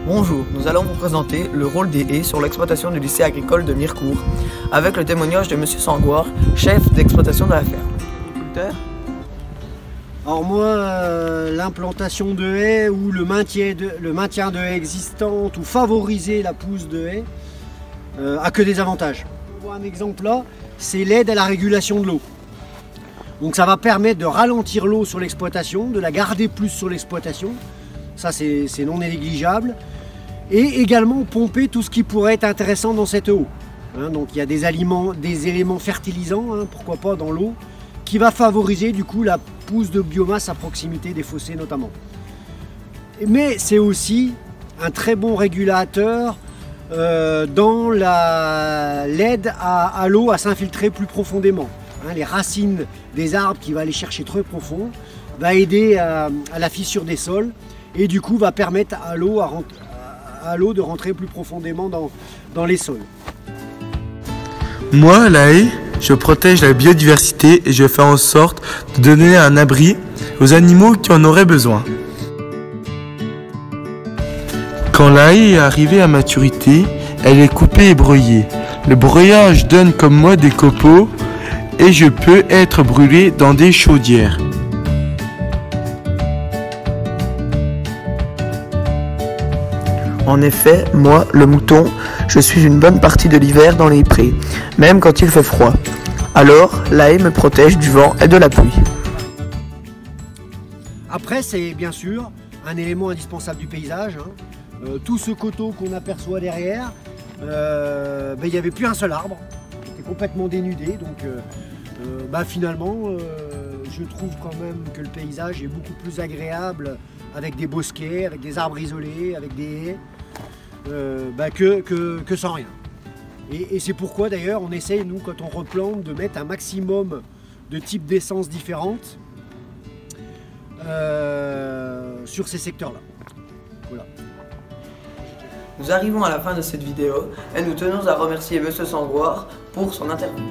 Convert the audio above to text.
Bonjour, nous allons vous présenter le rôle des haies sur l'exploitation du lycée agricole de Mirecourt, avec le témoignage de M. Sangoire, chef d'exploitation de la ferme. Alors moi, l'implantation de haies ou le maintien de haies existantes ou favoriser la pousse de haies a que des avantages. On voit un exemple là, c'est l'aide à la régulation de l'eau. Donc ça va permettre de ralentir l'eau sur l'exploitation, de la garder plus sur l'exploitation. Ça c'est non négligeable. Et également pomper tout ce qui pourrait être intéressant dans cette eau. Donc il y a des éléments fertilisants, pourquoi pas dans l'eau, qui va favoriser du coup la pousse de biomasse à proximité des fossés notamment. Mais c'est aussi un très bon régulateur dans l'aide à l'eau à s'infiltrer plus profondément. Les racines des arbres qui vont aller chercher très profond va aider à la fissure des sols et du coup va permettre à l'eau de rentrer plus profondément dans les sols. Moi, la haie, je protège la biodiversité et je fais en sorte de donner un abri aux animaux qui en auraient besoin. Quand la haie est arrivée à maturité, elle est coupée et broyée. Le broyage donne comme moi des copeaux et je peux être brûlé dans des chaudières. En effet, moi, le mouton, je suis une bonne partie de l'hiver dans les prés, même quand il fait froid. Alors, la haie me protège du vent et de la pluie. Après, c'est bien sûr un élément indispensable du paysage. Tout ce coteau qu'on aperçoit derrière, il n'y avait plus un seul arbre. C'était complètement dénudé. Donc finalement, je trouve quand même que le paysage est beaucoup plus agréable avec des bosquets, avec des arbres isolés, avec des haies, que sans rien. Et c'est pourquoi d'ailleurs on essaye, nous, quand on replante, de mettre un maximum de types d'essences différentes sur ces secteurs-là. Voilà. Nous arrivons à la fin de cette vidéo et nous tenons à remercier M. Sangoire pour son interview.